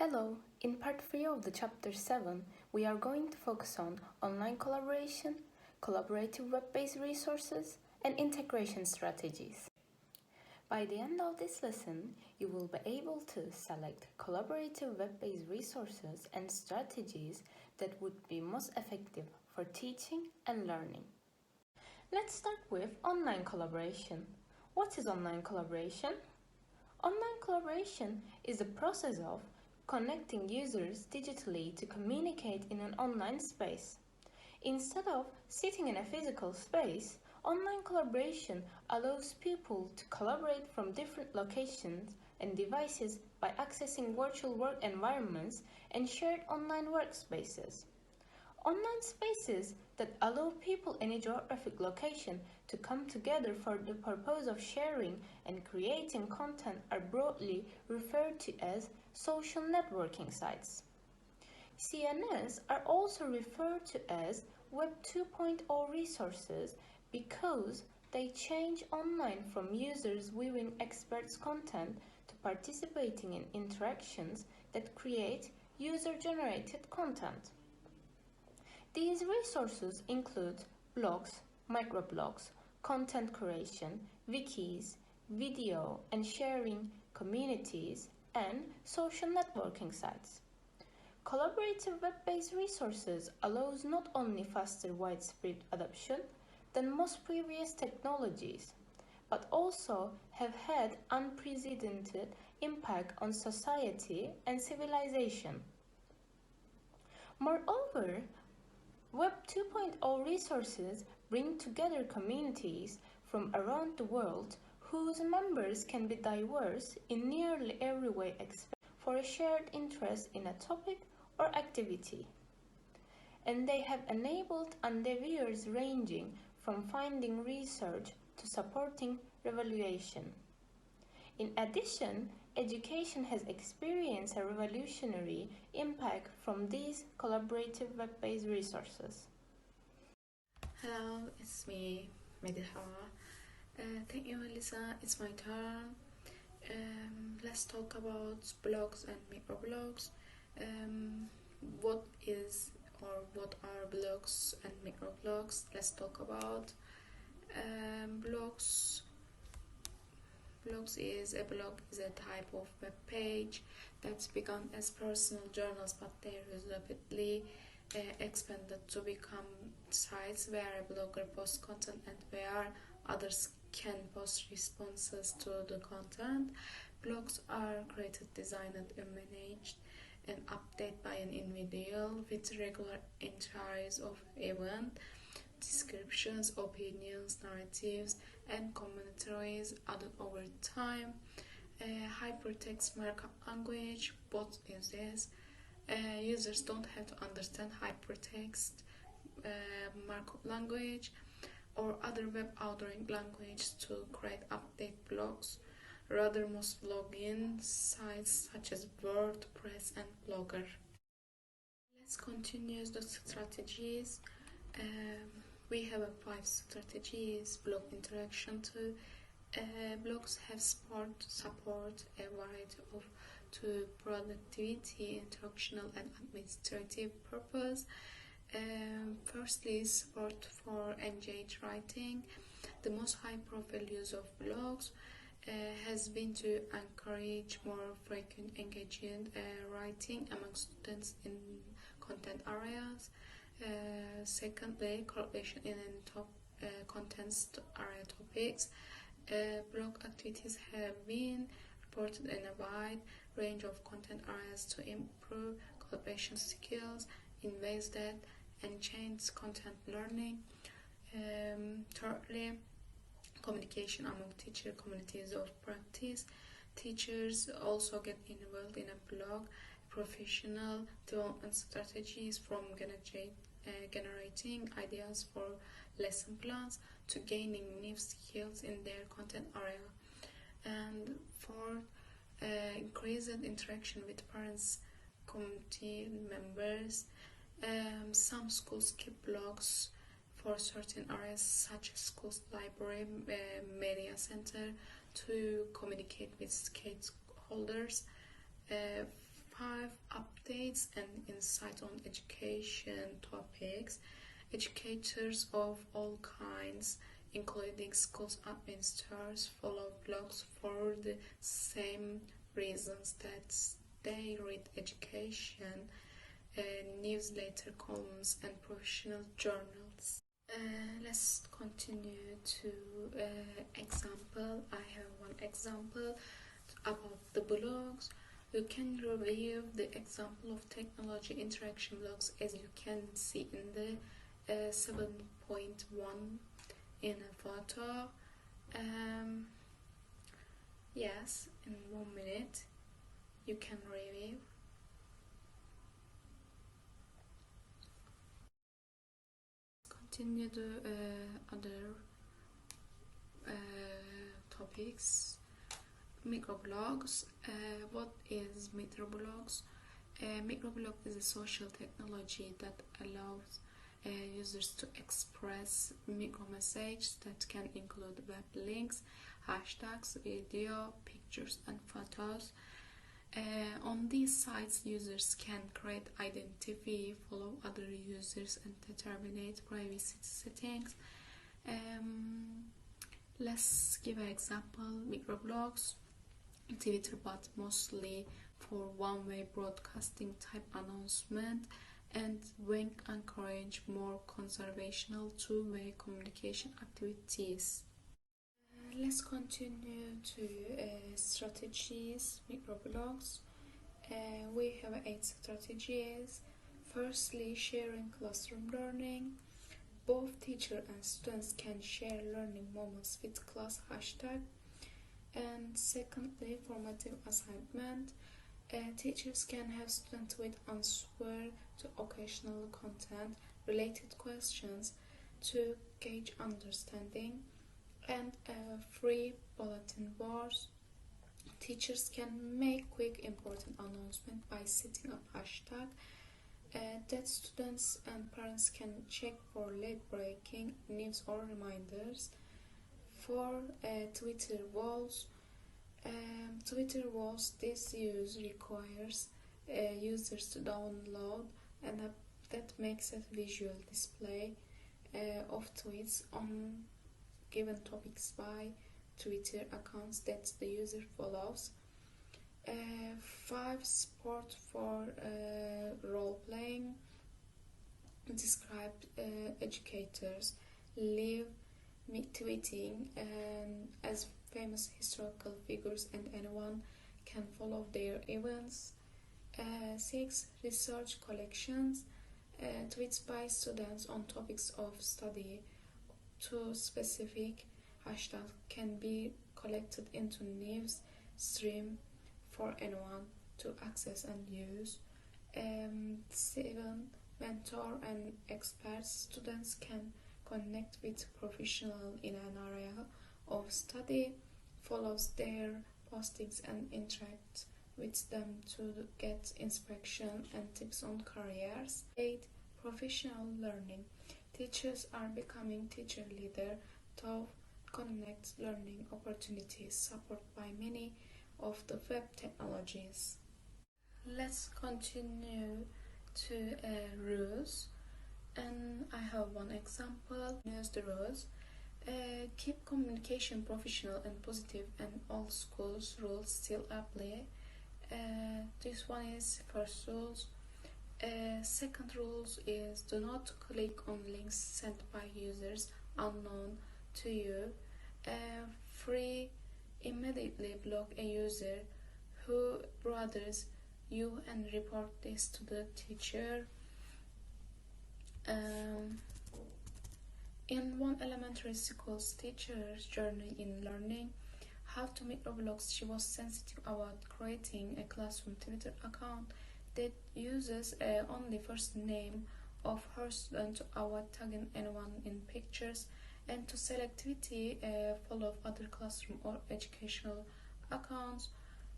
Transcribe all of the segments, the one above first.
Hello, in part 3 of the chapter 7, we are going to focus on online collaboration, collaborative web-based resources, and integration strategies. By the end of this lesson, you will be able to select collaborative web-based resources and strategies that would be most effective for teaching and learning. Let's start with online collaboration. What is online collaboration? Online collaboration is the process of connecting users digitally to communicate in an online space. Instead of sitting in a physical space, online collaboration allows people to collaborate from different locations and devices by accessing virtual work environments and shared online workspaces. Online spaces that allow people in a geographic location to come together for the purpose of sharing and creating content are broadly referred to as social networking sites. CNS are also referred to as Web 2.0 resources because they change online from users viewing experts' content to participating in interactions that create user-generated content. These resources include blogs, microblogs, content creation, wikis, video and sharing communities, and social networking sites. Collaborative web-based resources allows not only faster widespread adoption than most previous technologies, but also have had unprecedented impact on society and civilization. Moreover, Web 2.0 resources bring together communities from around the world whose members can be diverse in nearly every way except for a shared interest in a topic or activity. And they have enabled endeavors ranging from finding research to supporting revaluation. In addition, education has experienced a revolutionary impact from these collaborative web-based resources. Hello, it's me, Mediha. Thank you, Melisa. It's my turn. Let's talk about blogs and microblogs. What are blogs and microblogs? Let's talk about blogs. Blogs is a type of web page that's begun as personal journals, but they rapidly expanded to become sites where a blogger posts content and where others can post responses to the content. Blogs are created, designed, and managed and updated by an individual with regular entries of event, descriptions, opinions, narratives, and commentaries added over time. Hypertext markup language, what is this? Users don't have to understand hypertext markup language or other web authoring language to create update blogs. Rather, most login sites such as WordPress and Blogger. Let's continue the strategies. We have 5 strategies. Blog interaction too. Blogs have support a variety of to productivity, instructional and administrative purpose. Firstly, support for engaged writing. The most high-profile use of blogs has been to encourage more frequent engaging writing among students in content areas. Secondly, collaboration in top content area topics. Blog activities have been reported in a wide range of content areas to improve collaboration skills in ways that enhance content learning. Thirdly, communication among teacher communities of practice. Teachers also get involved in a blog professional development strategies from generating ideas for lesson plans to gaining new skills in their content area. And fourth, increased interaction with parents, community members. Some schools keep blogs for certain areas such as schools, library, media center to communicate with stakeholders. 5. updates and insight on education topics. Educators of all kinds, including schools administrators, follow blogs for the same reasons that they read education, newsletter columns, and professional journals. Let's continue to example. I have one example about the blogs. You can review the example of technology interaction blogs as you can see in the 7.1 in a photo. Yes, in 1 minute you can review. Continue the other topics. Microblogs. What is microblogs? Microblog is a social technology that allows users to express micro messages that can include web links, hashtags, video, pictures, and photos. On these sites, users can create identity, follow other users, and determine privacy settings. Let's give an example. Microblogs, Twitter, but mostly for one-way broadcasting type announcement, and Wink encourage more conversational two-way communication activities. Let's continue to strategies, microblogs. We have 8 strategies. Firstly, sharing classroom learning. Both teacher and students can share learning moments with class hashtag. And secondly, formative assignment. Teachers can have students with answer to occasional content related questions to gauge understanding. And free bulletin boards. Teachers can make quick important announcement by setting up hashtag that students and parents can check for late breaking news or reminders. For Twitter walls. This use requires users to download an app that makes a visual display of tweets on given topics by Twitter accounts that the user follows. 5 support for role-playing. Described educators live tweeting as famous historical figures and anyone can follow their events. 6 research collections. Tweets by students on topics of study to specific hashtags can be collected into news stream for anyone to access and use. 7 mentor and experts. Students can connect with professionals in an area of study, follows their postings and interact with them to get inspiration and tips on careers. 8 professional learning. Teachers are becoming teacher leader to connect learning opportunities supported by many of the web technologies. Let's continue to rules, and I have one example. Here's the rules. Keep communication professional and positive, and all schools rules still apply. This one is first rules. Second rules is do not click on links sent by users unknown to you. 3. Immediately block a user who bothers you and report this to the teacher. In one elementary school's teacher's journey in learning how to make microblogs, she was sensitive about creating a classroom Twitter account that uses only first name of her student to avoid tagging anyone in pictures, and to selectivity follow other classroom or educational accounts.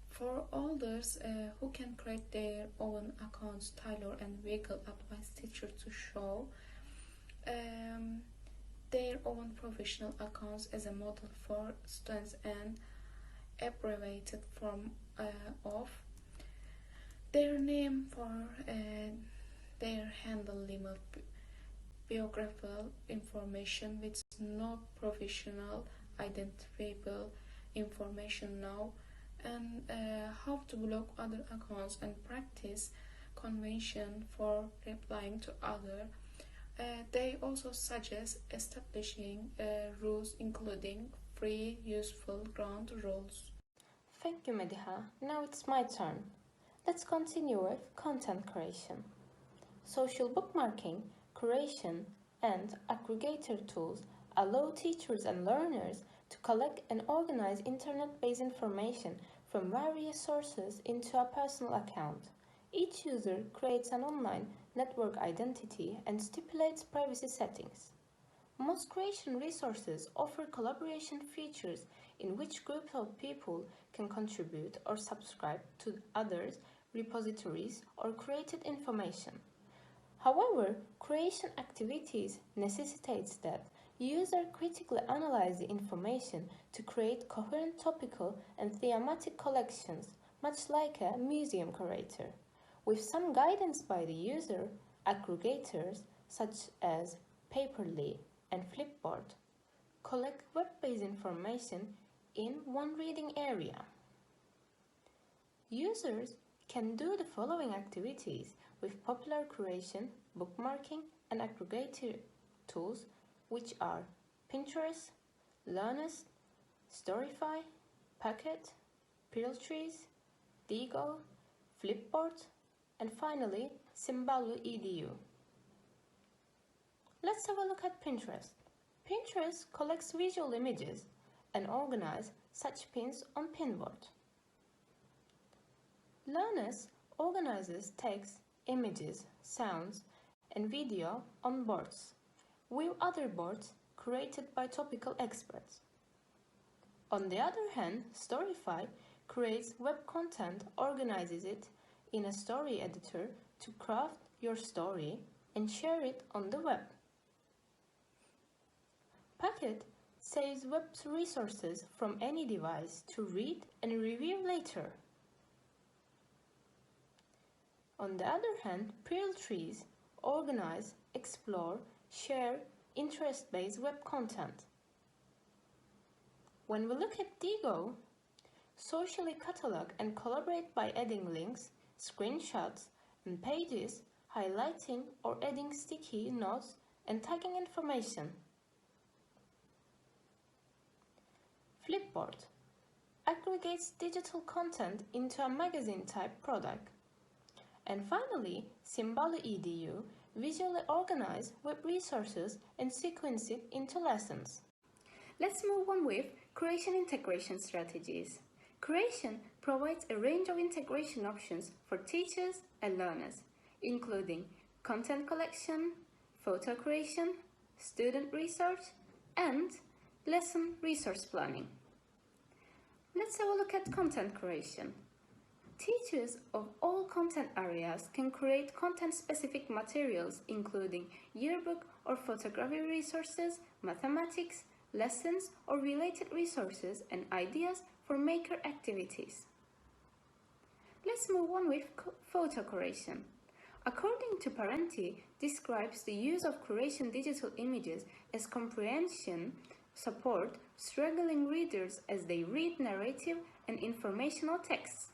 For others who can create their own accounts, Tyler and Wiggle advise teachers to show their own professional accounts as a model for students and abbreviated form of Their name for their handle limit biographical information with no professional identifiable information now, and how to block other accounts and practice convention for replying to other. They also suggest establishing rules including free useful ground rules. Thank you, Mediha. Now it's my turn. Let's continue with content creation. Social bookmarking, curation, and aggregator tools allow teachers and learners to collect and organize internet-based information from various sources into a personal account. Each user creates an online network identity and stipulates privacy settings. Most creation resources offer collaboration features in which groups of people can contribute or subscribe to others' repositories or created information. However, creation activities necessitates that users critically analyze the information to create coherent topical and thematic collections, much like a museum curator. With some guidance by the user, aggregators such as Paperly and Flipboard collect web-based information in one reading area. Users can do the following activities with popular curation, bookmarking, and aggregator tools, which are Pinterest, Learnest, Storyfy, Packet, Pearltrees, Digo, Flipboard, and finally Simbalu EDU. Let's have a look at Pinterest. Pinterest collects visual images and organizes such pins on Pinboard. Learners organizes text, images, sounds, and video on boards, with other boards created by topical experts. On the other hand, Storyfy creates web content, organizes it in a story editor to craft your story and share it on the web. Packet saves web resources from any device to read and review later. On the other hand, Pearltrees organize, explore, share interest-based web content. When we look at Digo, socially catalog and collaborate by adding links, screenshots, and pages, highlighting or adding sticky notes and tagging information. Flipboard aggregates digital content into a magazine-type product. And finally, Simbalu EDU visually organize web resources and sequence it into lessons. Let's move on with creation integration strategies. Creation provides a range of integration options for teachers and learners, including content collection, photo creation, student research, and lesson resource planning. Let's have a look at content creation. Teachers of all content areas can create content-specific materials including yearbook or photography resources, mathematics, lessons or related resources and ideas for maker activities. Let's move on with photo curation. According to Parenti, describes the use of curation digital images as comprehension support struggling readers as they read narrative and informational texts.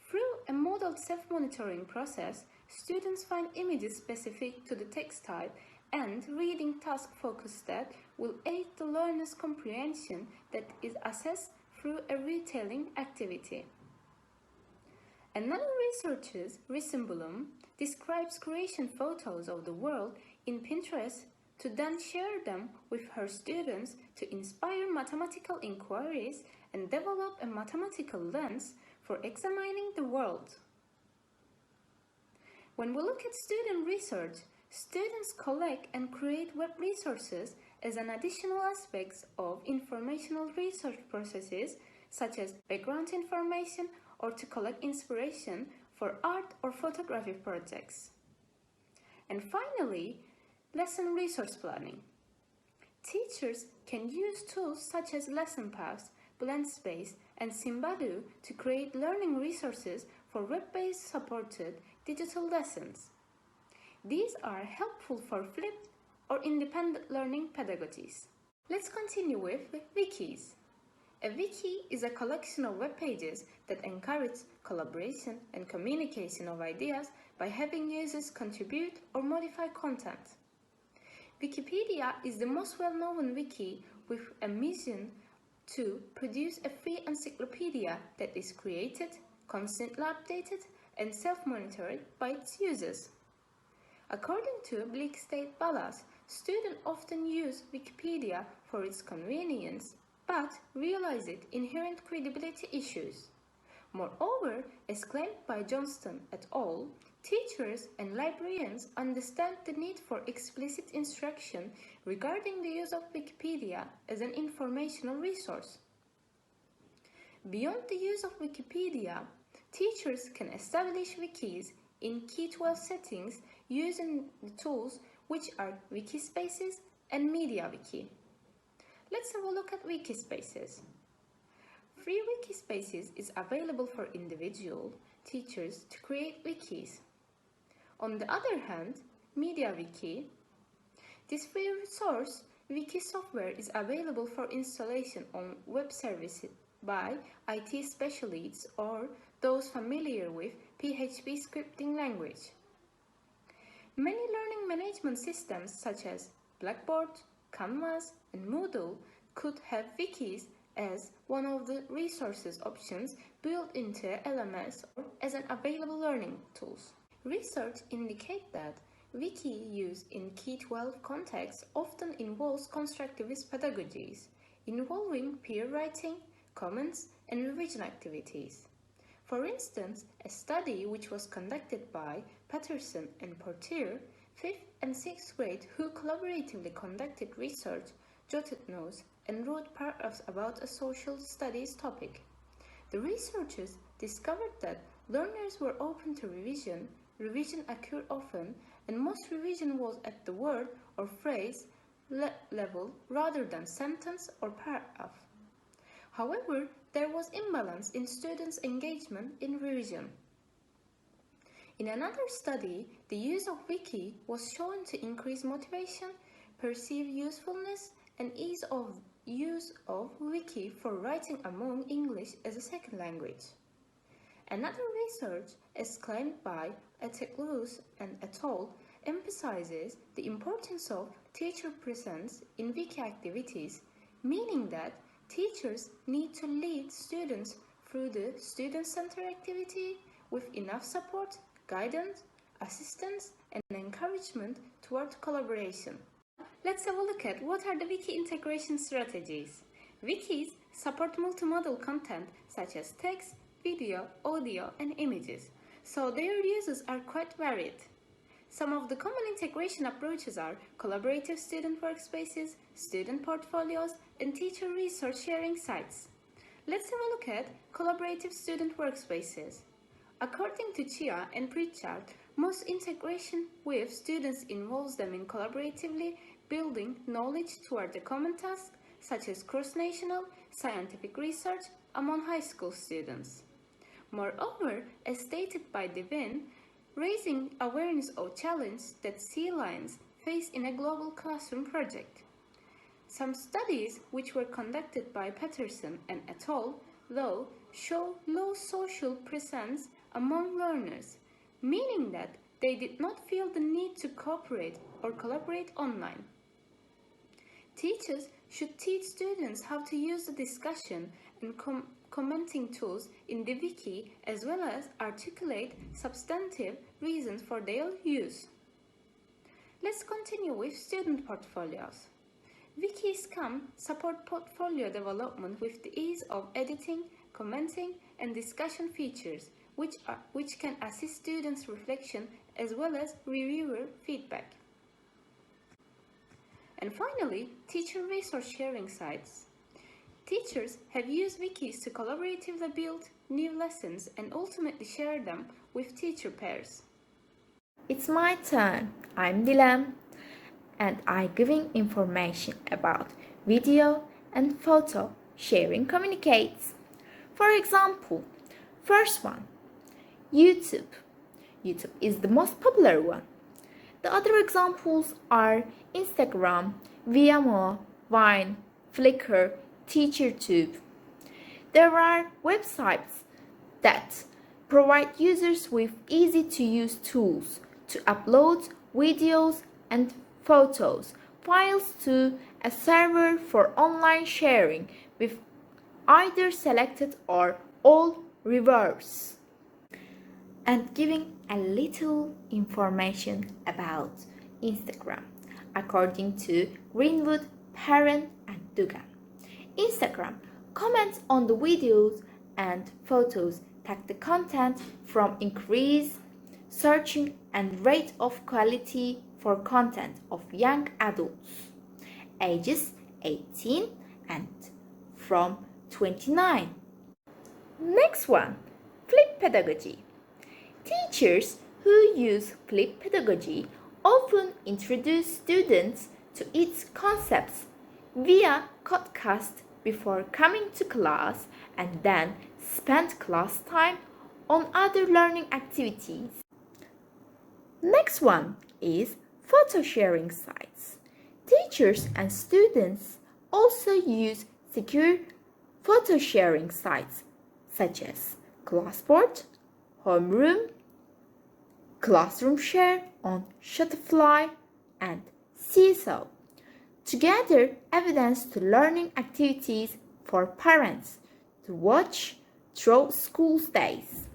Through a modeled self-monitoring process, students find images specific to the text type and reading task focus that will aid the learner's comprehension that is assessed through a retelling activity. Another researcher, Risenbulum, describes creation photos of the world in Pinterest to then share them with her students to inspire mathematical inquiries and develop a mathematical lens for examining the world. When we look at student research, students collect and create web resources as an additional aspect of informational research processes such as background information or to collect inspiration for art or photography projects. And finally, lesson resource planning. Teachers can use tools such as lesson paths, blend space, and Simbalu to create learning resources for web-based supported digital lessons. These are helpful for flipped or independent learning pedagogies. Let's continue with wikis. A wiki is a collection of web pages that encourage collaboration and communication of ideas by having users contribute or modify content. Wikipedia is the most well-known wiki with a mission to produce a free encyclopedia that is created, constantly updated, and self-monitored by its users. According to Bleak State Ballas, students often use Wikipedia for its convenience, but realize its inherent credibility issues. Moreover, as claimed by Johnston et al., teachers and librarians understand the need for explicit instruction regarding the use of Wikipedia as an informational resource. Beyond the use of Wikipedia, teachers can establish wikis in K-12 settings using the tools which are Wikispaces and MediaWiki. Let's have a look at Wikispaces. Free Wikispaces is available for individual teachers to create wikis. On the other hand, MediaWiki, this free resource wiki software is available for installation on web services by IT specialists or those familiar with PHP scripting language. Many learning management systems such as Blackboard, Canvas, and Moodle could have wikis as one of the resources options built into LMS or as an available learning tools. Research indicates that wiki use in K-12 contexts often involves constructivist pedagogies, involving peer writing, comments, and revision activities. For instance, a study which was conducted by Patterson and Portier, 5th and 6th grade, who collaboratively conducted research, jotted notes, and wrote paragraphs about a social studies topic. The researchers discovered that learners were open to revision occurred often, and most revision was at the word or phrase level rather than sentence or paragraph. However, there was imbalance in students' engagement in revision. In another study, the use of wiki was shown to increase motivation, perceived usefulness, and ease of use of wiki for writing among English as a second language. Another research, as claimed by Eteklus and et al., emphasizes the importance of teacher presence in wiki activities, meaning that teachers need to lead students through the student-centered activity with enough support, guidance, assistance, and encouragement toward collaboration. Let's have a look at what are the wiki integration strategies. Wikis support multimodal content such as text, video, audio, and images, so their uses are quite varied. Some of the common integration approaches are collaborative student workspaces, student portfolios, and teacher resource sharing sites. Let's have a look at collaborative student workspaces. According to Chia and Pritchard, most integration with students involves them in collaboratively building knowledge toward a common task, such as cross-national scientific research among high school students. Moreover, as stated by Devin, raising awareness of challenges that sea lions face in a global classroom project. Some studies which were conducted by Patterson and et al., though, show low social presence among learners, meaning that they did not feel the need to cooperate or collaborate online. Teachers should teach students how to use the discussion and commenting tools in the wiki, as well as articulate substantive reasons for their use. Let's continue with student portfolios. Wikis can support portfolio development with the ease of editing, commenting, and discussion features, which can assist students' reflection as well as reviewer feedback. And finally, teacher resource sharing sites. Teachers have used wikis to collaboratively build new lessons and ultimately share them with teacher pairs. It's my turn. I'm Dilem, and I'm giving information about video and photo sharing communicates. For example, first one, YouTube. YouTube is the most popular one. The other examples are Instagram, Vimeo, Vine, Flickr, TeacherTube. There are websites that provide users with easy-to-use tools to upload videos and photos, files to a server for online sharing with either selected or all reverse. And giving a little information about Instagram, according to Greenwood, Parent, and Dugan. Instagram comments on the videos and photos, tag the content from increase searching and rate of quality for content of young adults, ages 18 and from 29. Next one, flip pedagogy. Teachers who use flip pedagogy often introduce students to its concepts via podcast before coming to class and then spend class time on other learning activities. Next one is photo sharing sites. Teachers and students also use secure photo sharing sites such as Glassport, Homeroom, Classroom Share on Shutterfly, and Seesaw to gather evidence to learning activities for parents to watch through school days.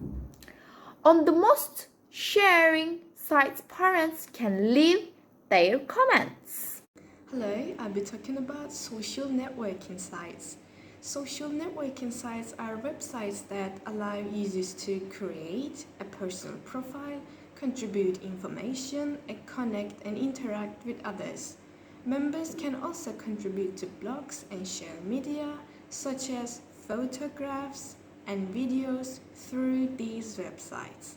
On the most sharing sites, parents can leave their comments. Hello, I'll be talking about social networking sites. Social networking sites are websites that allow users to create a personal profile, contribute information, and connect and interact with others. Members can also contribute to blogs and share media, such as photographs and videos through these websites.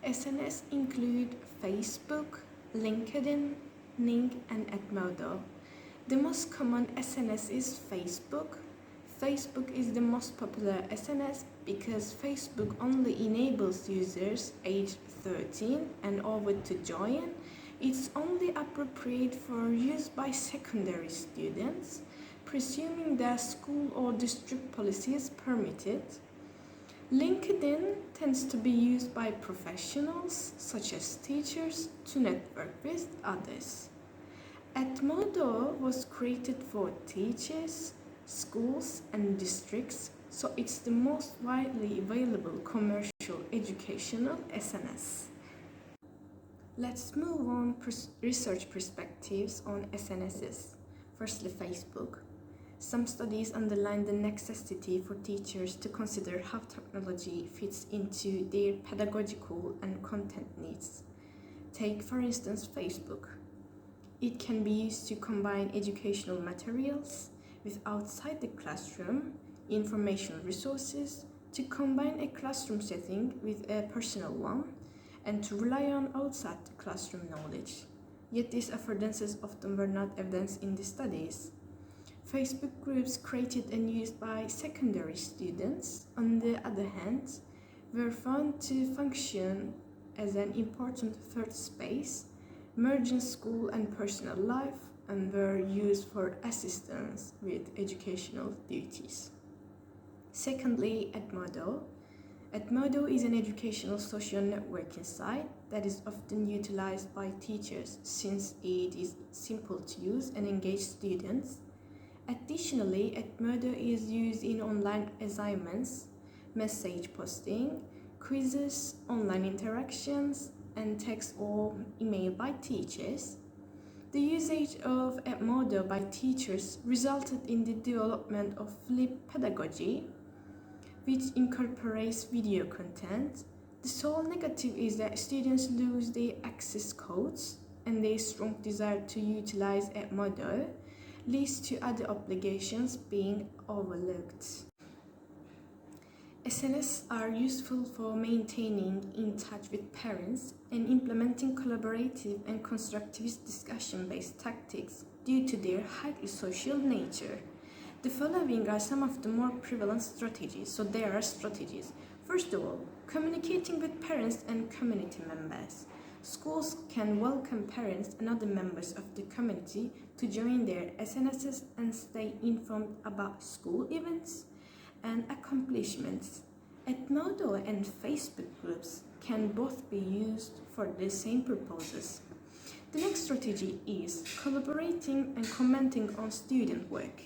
SNS include Facebook, LinkedIn, Ning, and Edmodo. The most common SNS is Facebook. Facebook is the most popular SNS because Facebook only enables users aged 13 and over to join. It's only appropriate for use by secondary students, presuming their school or district policies permit it. LinkedIn tends to be used by professionals, such as teachers, to network with others. Edmodo was created for teachers, schools, and districts, so it's the most widely available commercial educational SNS. Let's move on research perspectives on SNSs. Firstly, Facebook. Some studies underline the necessity for teachers to consider how technology fits into their pedagogical and content needs. Take, for instance, Facebook. It can be used to combine educational materials with outside the classroom informational resources, to combine a classroom setting with a personal one, and to rely on outside the classroom knowledge. Yet these affordances often were not evidenced in the studies. Facebook groups created and used by secondary students, on the other hand, were found to function as an important third space, merging school and personal life, and were used for assistance with educational duties. Secondly, Edmodo. Edmodo is an educational social networking site that is often utilized by teachers since it is simple to use and engage students. Additionally, Edmodo is used in online assignments, message posting, quizzes, online interactions, and text or email by teachers. The usage of Edmodo by teachers resulted in the development of flip pedagogy, which incorporates video content. The sole negative is that students lose their access codes, and their strong desire to utilize Edmodo leads to other obligations being overlooked. SNS are useful for maintaining in touch with parents and implementing collaborative and constructivist discussion-based tactics due to their highly social nature. The following are some of the more prevalent strategies. So there are strategies. First of all, communicating with parents and community members. Schools can welcome parents and other members of the community to join their SNSs and stay informed about school events and accomplishments. Ethnodo and Facebook groups can both be used for the same purposes. The next strategy is collaborating and commenting on student work.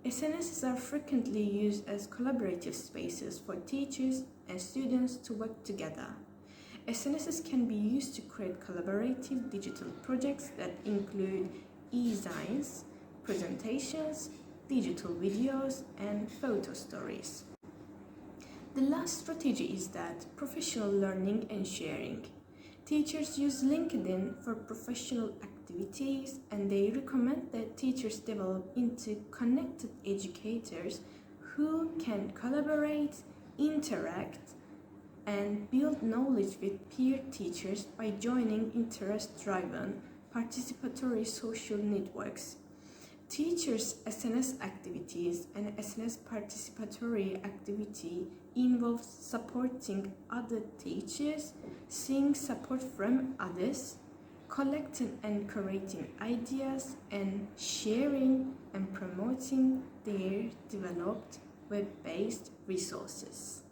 SNSs are frequently used as collaborative spaces for teachers and students to work together. SNSs can be used to create collaborative digital projects that include e-zines, presentations, digital videos, and photo stories. The last strategy is that professional learning and sharing. Teachers use LinkedIn for professional activities, and they recommend that teachers develop into connected educators who can collaborate, interact, and build knowledge with peer teachers by joining interest-driven, participatory social networks. Teachers' SNS activities and SNS participatory activity involves supporting other teachers, seeking support from others, collecting and curating ideas, and sharing and promoting their developed web-based resources.